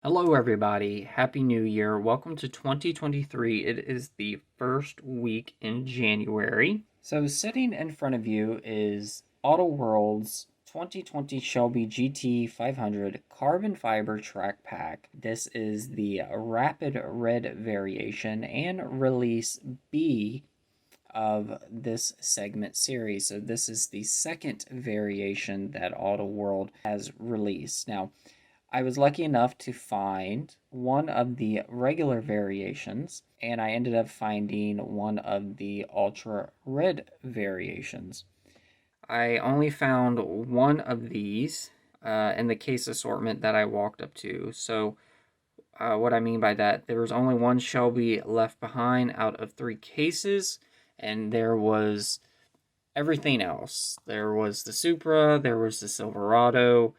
Hello, everybody. Happy New Year. Welcome to 2023. It is the first week in January. So, sitting in front of you is Autoworld's 2020 Shelby GT500 carbon fiber track pack. This is the rapid red variation and release B of this segment series. So, this is the second variation that Autoworld has released. Now, I was lucky enough to find one of the regular variations, and I ended up finding one of the ultra red variations. I only found one of these in the case assortment that I walked up to. So, what I mean by that, there was only one Shelby left behind out of 3 cases, and there was everything else. There was the Supra, there was the Silverado,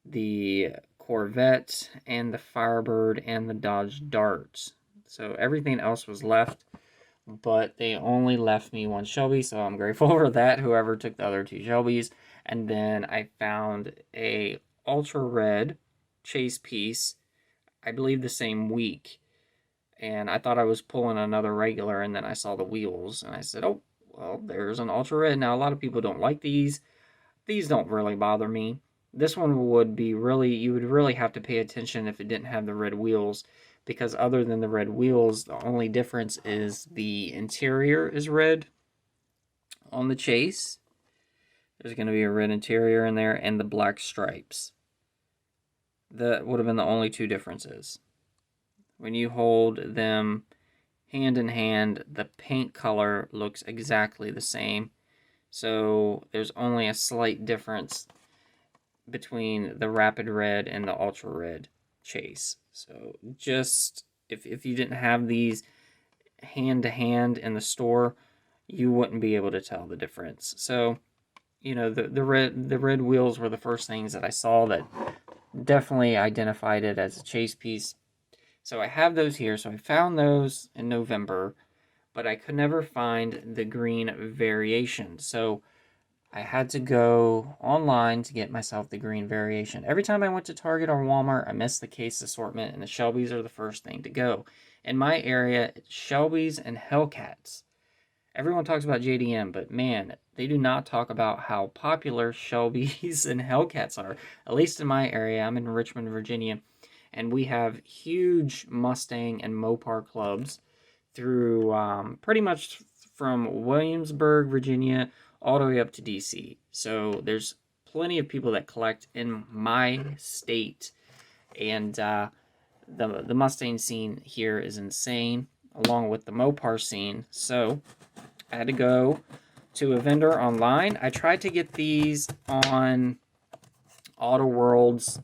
the Corvette, and the Firebird, and the Dodge Dart. So everything else was left, but they only left me one Shelby, so I'm grateful for that, whoever took the other 2 Shelbys. And then I found a ultra red chase piece, I believe the same week, and I thought I was pulling another regular, and then I saw the wheels, and I said, oh, well, there's an ultra red. Now, a lot of people don't like these. These don't really bother me. This one would be really, you would really have to pay attention if it didn't have the red wheels, because other than the red wheels, the only difference is the interior is red on the chase. There's going to be a red interior in there, and the black stripes. That would have been the only 2 differences. When you hold them hand in hand, the paint color looks exactly the same. So there's only a slight difference between the rapid red and the ultra red chase. So just if you didn't have these hand to hand in the store, you wouldn't be able to tell the difference. So, the red wheels were the first things that I saw that definitely identified it as a chase piece. So I have those here. So I found those in November, but I could never find the green variation. So I had to go online to get myself the green variation. Every time I went to Target or Walmart, I missed the case assortment, and the Shelbys are the first thing to go. In my area, it's Shelbys and Hellcats. Everyone talks about JDM, but man, they do not talk about how popular Shelbys and Hellcats are. At least in my area, I'm in Richmond, Virginia, and we have huge Mustang and Mopar clubs through pretty much from Williamsburg, Virginia, all the way up to DC. So there's plenty of people that collect in my state, and the Mustang scene here is insane, along with the Mopar scene. So I had to go to a vendor online. I tried to get these on Autoworld's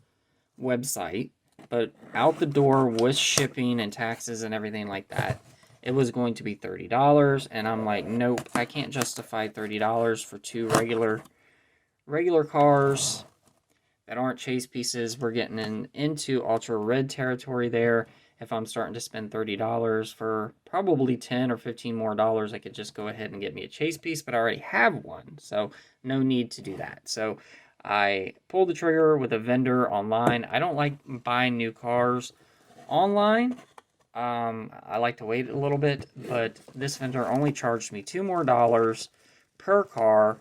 website, but out the door with shipping and taxes and everything like that, it was going to be $30, and I'm like, nope, I can't justify $30 for 2 regular cars that aren't chase pieces. We're getting into ultra red territory there. If I'm starting to spend $30 for probably 10 or 15 more dollars, I could just go ahead and get me a chase piece, but I already have one, so no need to do that. So I pulled the trigger with a vendor online. I don't like buying new cars online. I like to wait a little bit, but this vendor only charged me $2 more per car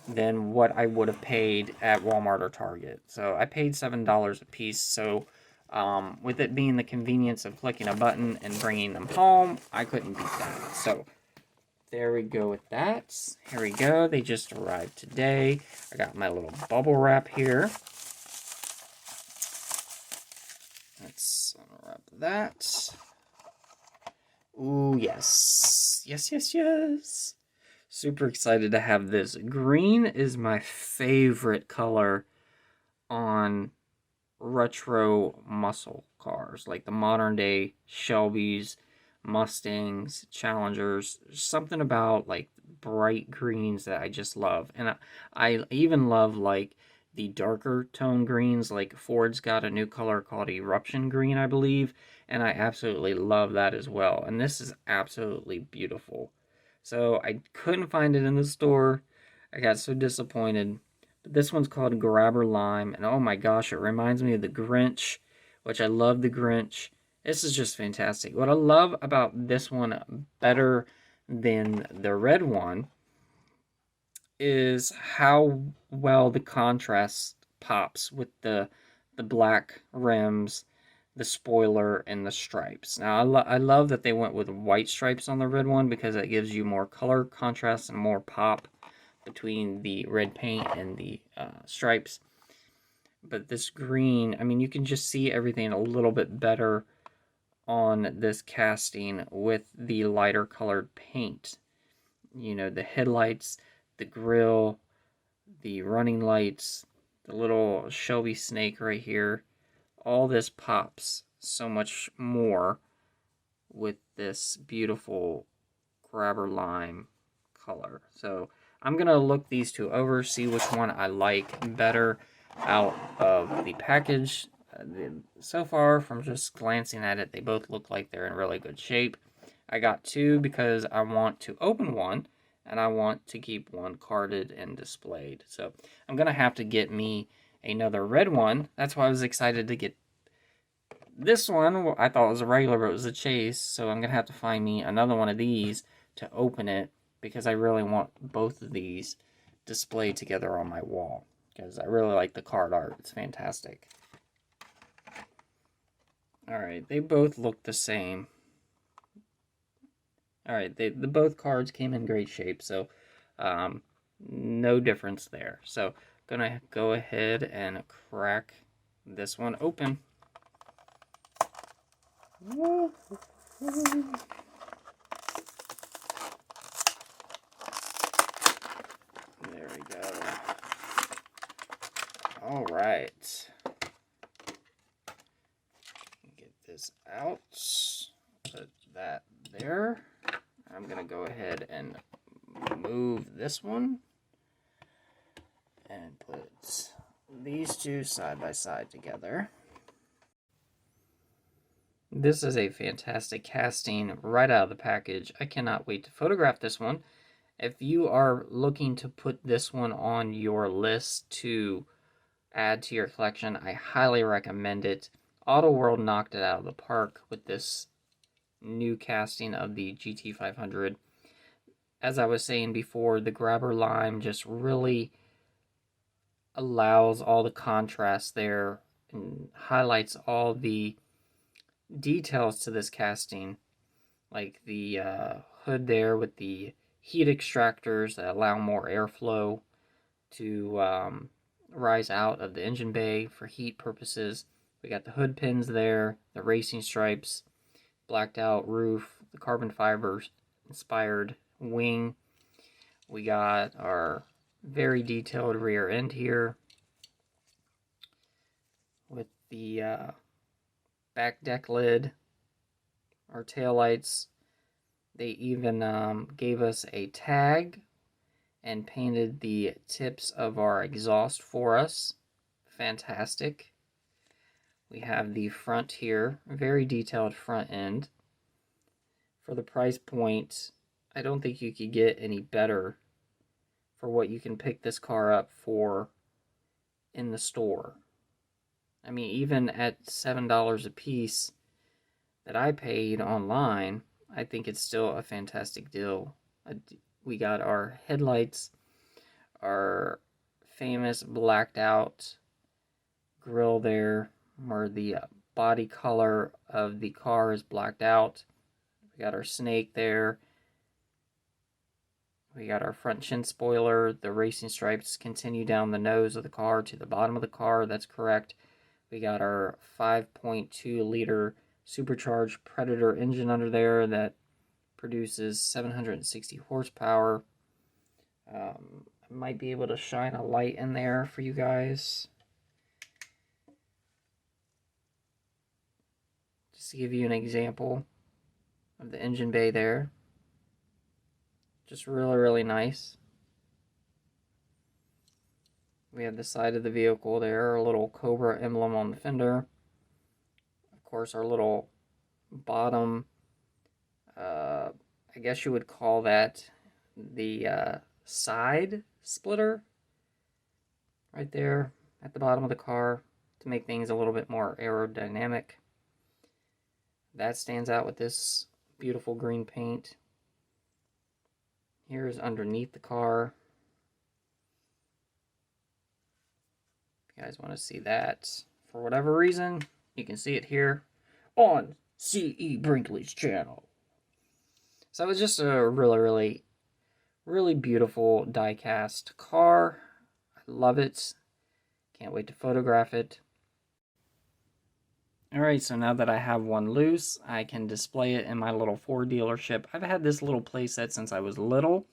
than what I would have paid at Walmart or Target. So I paid $7 a piece. So with it being the convenience of clicking a button and bringing them home, I couldn't beat that. So there we go with that. Here we go. They just arrived today. I got my little bubble wrap here. Let's unwrap that. Ooh, yes. Yes, yes, yes. Super excited to have this. Green is my favorite color on retro muscle cars, like the modern day Shelbys, Mustangs, Challengers. There's something about like bright greens that I just love. And I even love like the darker tone greens, like Ford's got a new color called Eruption Green, I believe, and I absolutely love that as well. And this is absolutely beautiful. So I couldn't find it in the store. I got so disappointed. But this one's called Grabber Lime, and oh my gosh, it reminds me of the Grinch which I love the Grinch. This is just fantastic. What I love about this one better than the red one is how well the contrast pops with the black rims, the spoiler, and the stripes. Now, I love that they went with white stripes on the red one because it gives you more color contrast and more pop between the red paint and the stripes. But this green, I mean, you can just see everything a little bit better on this casting with the lighter colored paint. You know, the headlights, the grille, the running lights, the little Shelby snake right here. All this pops so much more with this beautiful grabber lime color. So I'm going to look these two over, see which one I like better out of the package. So far, from just glancing at it, they both look like they're in really good shape. I got two because I want to open one, and I want to keep one carded and displayed. So I'm going to have to get me another red one. That's why I was excited to get this one. I thought it was a regular, but it was a chase. So I'm going to have to find me another one of these to open it, because I really want both of these displayed together on my wall, because I really like the card art. It's fantastic. Alright, they both look the same. Alright, the both cards came in great shape, so no difference there. So, gonna go ahead and crack this one open. There we go. Alright. Get this out. Put that there. I'm going to go ahead and move this one and put these two side by side together. This is a fantastic casting right out of the package. I cannot wait to photograph this one. If you are looking to put this one on your list to add to your collection, I highly recommend it. Autoworld knocked it out of the park with this new casting of the GT500. As I was saying before, the grabber lime just really allows all the contrast there and highlights all the details to this casting, like the hood there with the heat extractors that allow more airflow to rise out of the engine bay for heat purposes. We got the hood pins there, the racing stripes, blacked out roof, the carbon fibers inspired wing. We got our very detailed rear end here with the back deck lid, our taillights. They even gave us a tag and painted the tips of our exhaust for us. Fantastic. We have the front here, very detailed front end. For the price point, I don't think you could get any better for what you can pick this car up for in the store. I mean, even at $7 a piece that I paid online, I think it's still a fantastic deal. We got our headlights, our famous blacked out grille there, where the body color of the car is blacked out. We got our snake there. We got our front chin spoiler. The racing stripes continue down the nose of the car to the bottom of the car. That's correct. We got our 5.2 liter supercharged Predator engine under there that produces 760 horsepower. I might be able to shine a light in there for you guys, just to give you an example of the engine bay there. Just really, really nice. We have the side of the vehicle there, our little Cobra emblem on the fender. Of course, our little bottom, I guess you would call that the side splitter right there at the bottom of the car. to make things a little bit more aerodynamic. That stands out with this beautiful green paint. Here's underneath the car. If you guys want to see that for whatever reason, you can see it here on C.E. Brinkley's channel. So it's just a really beautiful die-cast car. I love it. Can't wait to photograph it. Alright, so now that I have one loose, I can display it in my little Ford dealership. I've had this little playset since I was little,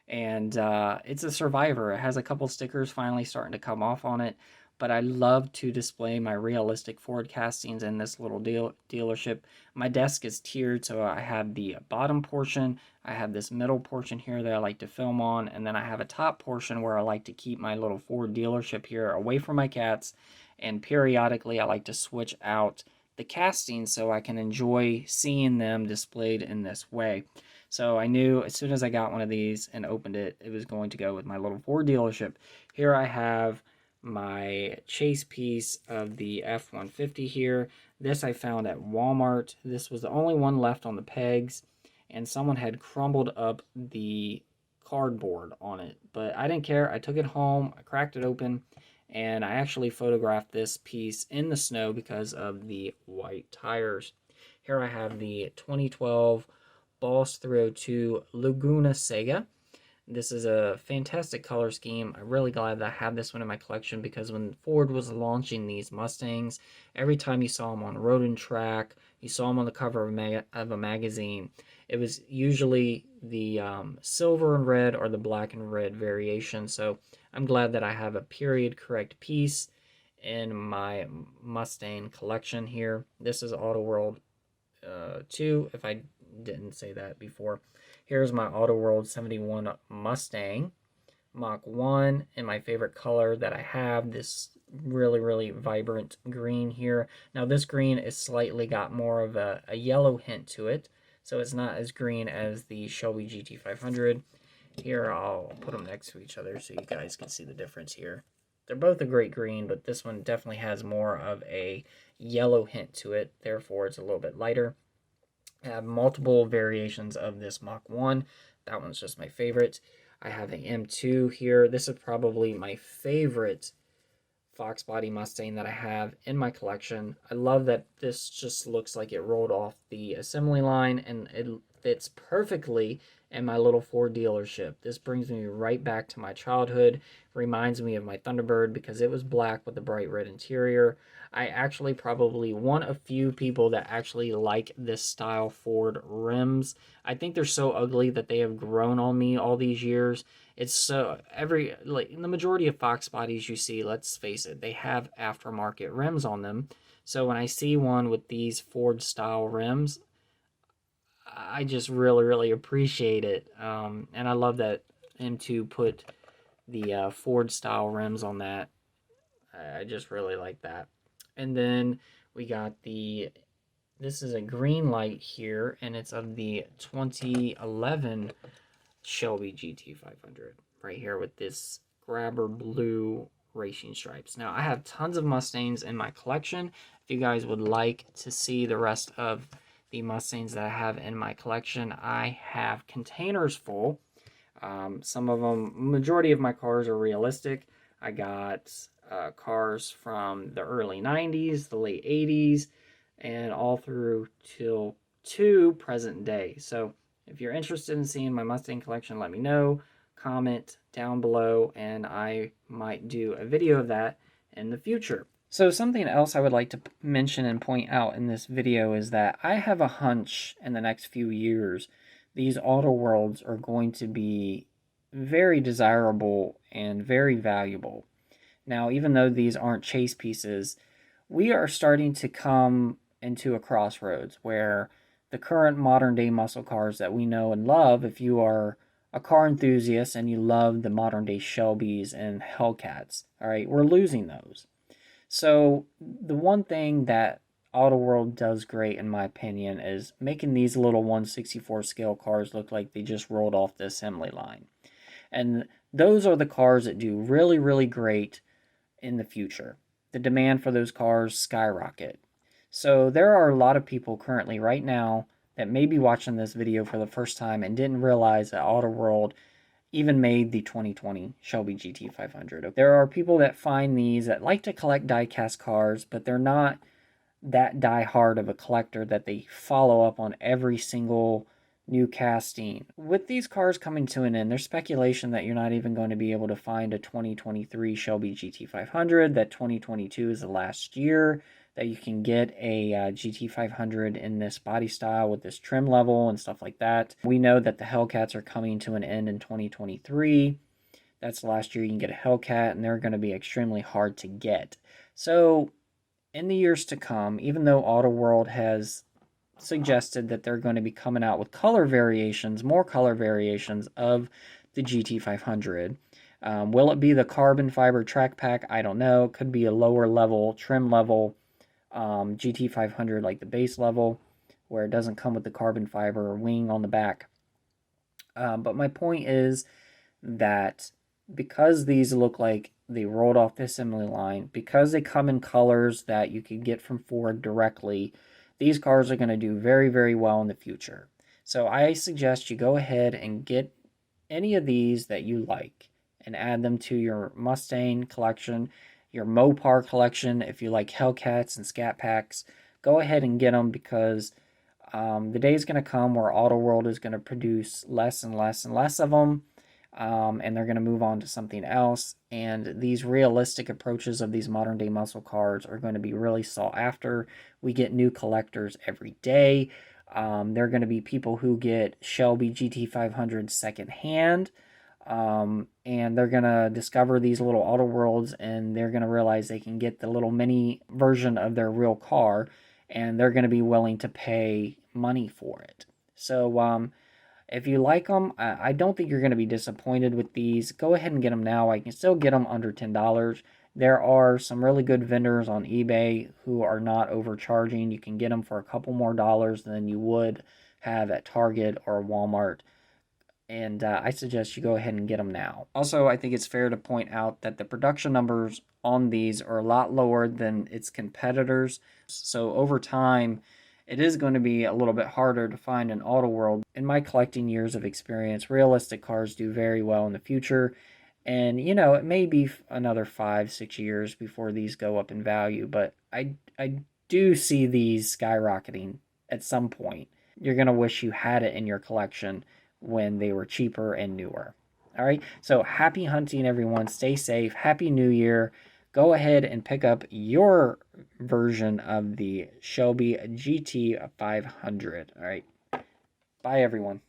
and it's a survivor. It has a couple stickers finally starting to come off on it, but I love to display my realistic Ford castings in this little dealership. My desk is tiered, so I have the bottom portion, I have this middle portion here that I like to film on, and then I have a top portion where I like to keep my little Ford dealership here away from my cats, and periodically I like to switch out the castings so I can enjoy seeing them displayed in this way. So I knew as soon as I got one of these and opened it, it was going to go with my little Ford dealership. Here I have my chase piece of the F-150 here. This I found at Walmart. This was the only one left on the pegs, and someone had crumbled up the cardboard on it. But I didn't care. I took it home, I cracked it open, and I actually photographed this piece in the snow because of the white tires. Here I have the 2012 Boss 302 Laguna Sega. This is a fantastic color scheme. I'm really glad that I have this one in my collection because when Ford was launching these Mustangs, every time you saw them on Road and Track, you saw them on the cover of a magazine, it was usually the silver and red or the black and red variation. So I'm glad that I have a period correct piece in my Mustang collection here. This is Autoworld 2, if I didn't say that before. Here's my Autoworld 71 Mustang Mach 1 in my favorite color that I have, this really vibrant green here. Now this green is slightly got more of a yellow hint to it, so it's not as green as the Shelby GT500. Here, I'll put them next to each other so you guys can see the difference here. They're both a great green, but this one definitely has more of a yellow hint to it, therefore it's a little bit lighter. I have multiple variations of this Mach 1. That one's just my favorite. I have an M2 here. This is probably my favorite Fox body Mustang that I have in my collection. I love that this just looks like it rolled off the assembly line, and it fits perfectly in my little Ford dealership. This brings me right back to my childhood, reminds me of my Thunderbird because it was black with a bright red interior. I actually probably one of few people that actually like this style Ford rims. I think they're so ugly that they have grown on me all these years. It's so like in the majority of Fox bodies you see, let's face it, they have aftermarket rims on them. So when I see one with these Ford style rims, I just really appreciate it. And I love that M2 put the Ford style rims on that. I just really like that. And then we got this is a green light here, and it's of the 2011 Shelby GT500 right here with this grabber blue racing stripes. Now, I have tons of Mustangs in my collection. If you guys would like to see the rest of the Mustangs that I have in my collection, I have containers full. Some of them, majority of my cars are realistic. I got cars from the early 90s, the late 80s, and all through till to present day. So if you're interested in seeing my Mustang collection, let me know. Comment down below, and I might do a video of that in the future. So something else I would like to mention and point out in this video is that I have a hunch in the next few years these Autoworlds are going to be very desirable and very valuable. Now, even though these aren't chase pieces, we are starting to come into a crossroads where the current modern day muscle cars that we know and love, if you are a car enthusiast and you love the modern day Shelbys and Hellcats, all right, we're losing those. So the one thing that Autoworld does great, in my opinion, is making these little 1/64 scale cars look like they just rolled off the assembly line. And those are the cars that do really great in the future. the demand for those cars skyrocket. So there are a lot of people currently right now that may be watching this video for the first time and didn't realize that Autoworld even made the 2020 Shelby GT500. There are people that find these that like to collect diecast cars, but they're not that die-hard of a collector that they follow up on every single new casting. With these cars coming to an end, there's speculation that you're not even going to be able to find a 2023 Shelby GT500, that 2022 is the last year that you can get a GT500 in this body style with this trim level and stuff like that. We know that the Hellcats are coming to an end in 2023. That's the last year you can get a Hellcat, and they're going to be extremely hard to get. So in the years to come, even though Autoworld has suggested that they're going to be coming out with color variations, more color variations of the GT500. Will it be the carbon fiber track pack? I don't know. It could be a lower level, trim level GT500, like the base level, where it doesn't come with the carbon fiber wing on the back. But my point is that because these look like they rolled off the assembly line, because they come in colors that you can get from Ford directly, these cars are going to do very, very well in the future. So I suggest you go ahead and get any of these that you like and add them to your Mustang collection, your Mopar collection. If you like Hellcats and Scat Packs, go ahead and get them, because the day is going to come where Autoworld is going to produce less and less and less of them. And they're going to move on to something else. And these realistic approaches of these modern day muscle cars are going to be really sought after. We get new collectors every day. There are going to be people who get Shelby GT500 secondhand. And they're going to discover these little Autoworlds, and they're going to realize they can get the little mini version of their real car, and they're going to be willing to pay money for it. So, if you like them, I don't think you're going to be disappointed with these. Go ahead and get them now. I can still get them under $10. There are some really good vendors on eBay who are not overcharging. You can get them for a couple more dollars than you would have at Target or Walmart. And I suggest you go ahead and get them now. Also, I think it's fair to point out that the production numbers on these are a lot lower than its competitors. So over time, it is going to be a little bit harder to find an Autoworld. In my collecting years of experience, realistic cars do very well in the future. And, you know, it may be another 5-6 years before these go up in value, but I do see these skyrocketing at some point. You're going to wish you had it in your collection when they were cheaper and newer. All right, so happy hunting, everyone. Stay safe. Happy New Year. Go ahead and pick up your version of the Shelby GT500. All right, bye, everyone.